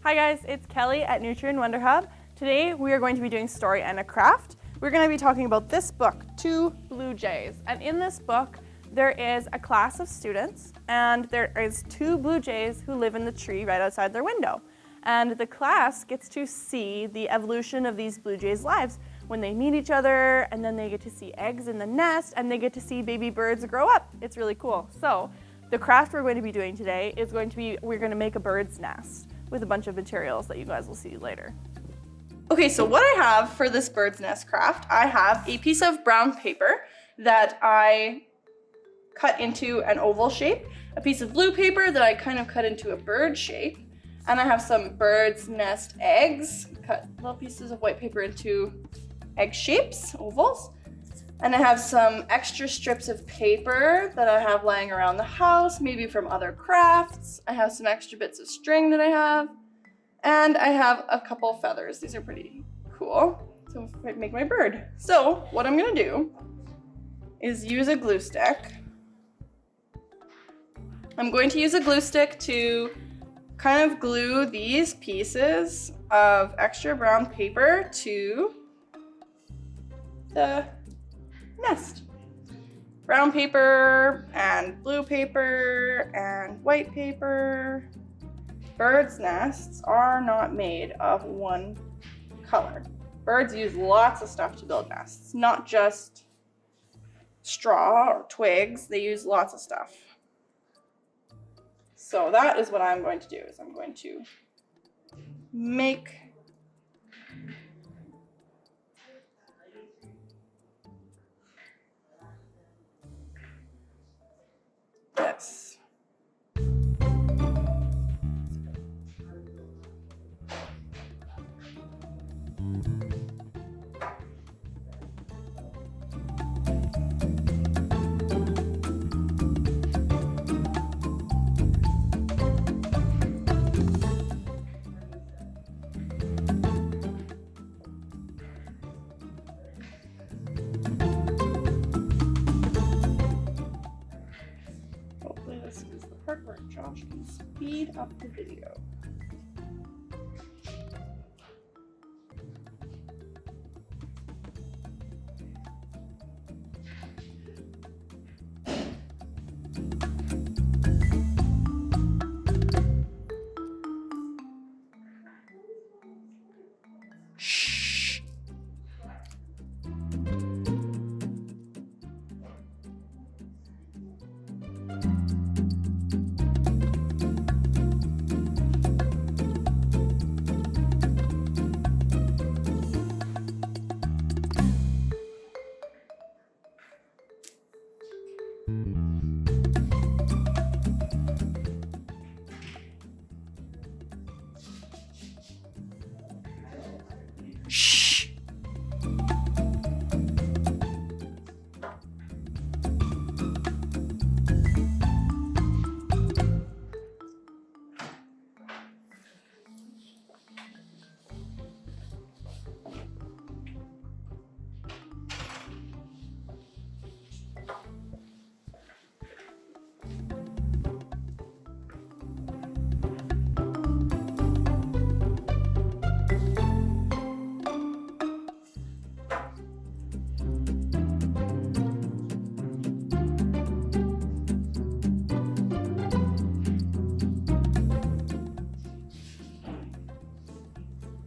Hi guys, it's Kelly at Nutrien Wonderhub. Today we are going to be doing story and a craft. We're going to be talking about this book, Two Blue Jays. And in this book, there is a class of students and there is two blue jays who live in the tree right outside their window. And the class gets to see the evolution of these blue jays' lives when they meet each other, and then they get to see eggs in the nest, and they get to see baby birds grow up. It's really cool. So the craft we're going to be doing today is going to be, we're going to make a bird's nest with a bunch of materials that you guys will see later. Okay, so what I have for this bird's nest craft, I have a piece of brown paper that I cut into an oval shape, a piece of blue paper that I kind of cut into a bird shape, and I have some bird's nest eggs, cut little pieces of white paper into egg shapes, ovals. And I have some extra strips of paper that I have lying around the house, maybe from other crafts. I have some extra bits of string that I have. And I have a couple feathers. These are pretty cool. So I make my bird. So what I'm gonna do is use a glue stick. I'm going to use a glue stick to kind of glue these pieces of extra brown paper to the nest. Brown paper and blue paper and white paper. Birds' nests are not made of one color. Birds use lots of stuff to build nests, not just straw or twigs. They use lots of stuff. So that is what I'm going to do, is I'm going to make this. This is the part where Josh can speed up the video. Shh. Shh.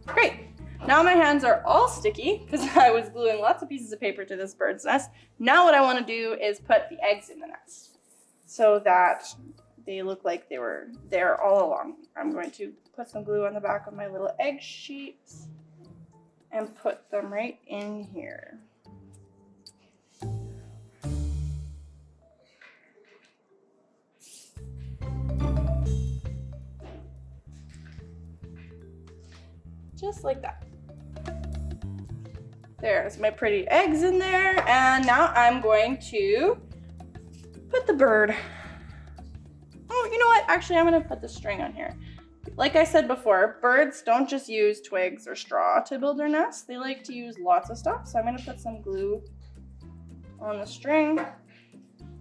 Great. Now my hands are all sticky because I was gluing lots of pieces of paper to this bird's nest. Now what I want to do is put the eggs in the nest so that they look like they were there all along. I'm going to put some glue on the back of my little egg sheets and put them right in here. Just like that. There's my pretty eggs in there, and now I'm going to put the bird. Oh, you know what? Actually, I'm gonna put the string on here. Like I said before, birds don't just use twigs or straw to build their nests. They like to use lots of stuff. So I'm gonna put some glue on the string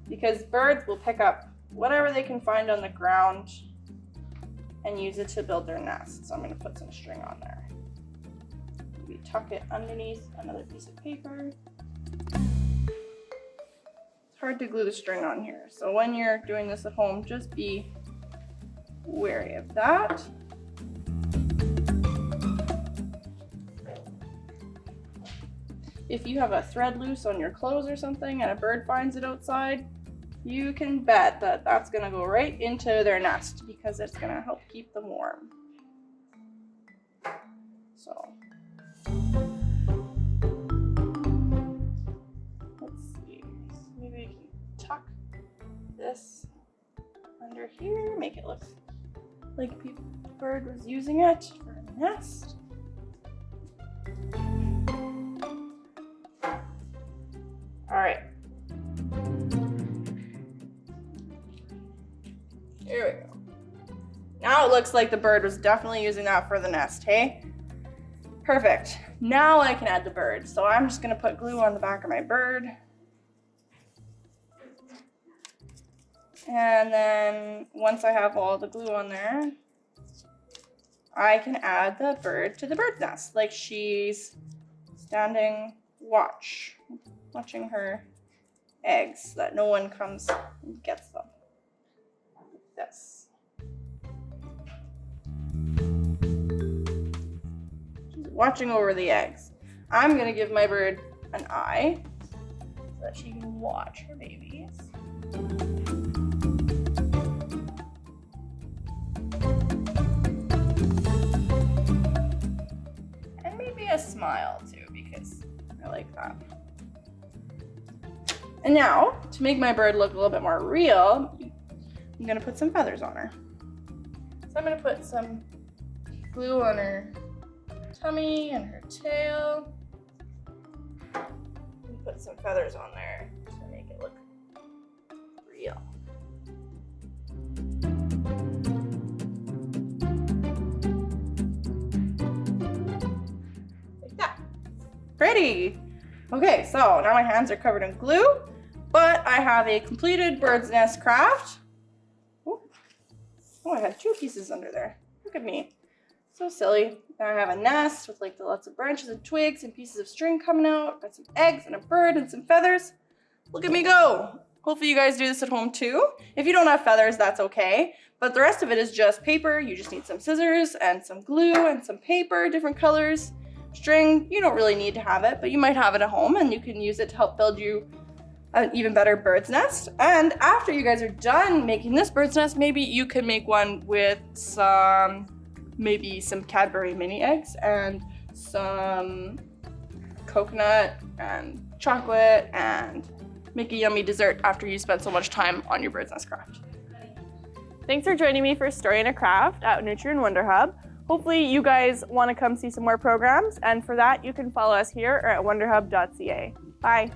because birds will pick up whatever they can find on the ground and use it to build their nest. So I'm going to put some string on there. We tuck it underneath another piece of paper. It's hard to glue the string on here, so when you're doing this at home, just be wary of that. If you have a thread loose on your clothes or something and a bird finds it outside, you can bet that that's going to go right into their nest because it's going to help keep them warm. So let's see, maybe we can tuck this under here, make it look like the bird was using it for a nest. All right. There we go. Now it looks like the bird was definitely using that for the nest, hey? Perfect. Now I can add the bird. So I'm just gonna put glue on the back of my bird. And then once I have all the glue on there, I can add the bird to the bird's nest. Like she's standing watching her eggs so that no one comes and gets them. Like this. She's watching over the eggs. I'm gonna give my bird an eye so that she can watch her babies. And maybe a smile too, because I like that. And now, to make my bird look a little bit more real, I'm gonna put some feathers on her. So I'm gonna put some glue on her tummy and her tail. And put some feathers on there to make it look real. Like that. Pretty! Okay, so now my hands are covered in glue, but I have a completed bird's nest craft. Oh, I had 2 pieces under there. Look at me. So silly. Now I have a nest with like lots of branches and twigs and pieces of string coming out. Got some eggs and a bird and some feathers. Look at me go. Hopefully you guys do this at home too. If you don't have feathers, that's okay. But the rest of it is just paper. You just need some scissors and some glue and some paper, different colors. String, you don't really need to have it, but you might have it at home and you can use it to help build you an even better bird's nest. And after you guys are done making this bird's nest, maybe you can make one with maybe some Cadbury mini eggs and some coconut and chocolate and make a yummy dessert after you spend so much time on your bird's nest craft. Thanks for joining me for Story and a Craft at Nutrien Wonderhub. Hopefully you guys want to come see some more programs, and for that you can follow us here or at wonderhub.ca. Bye.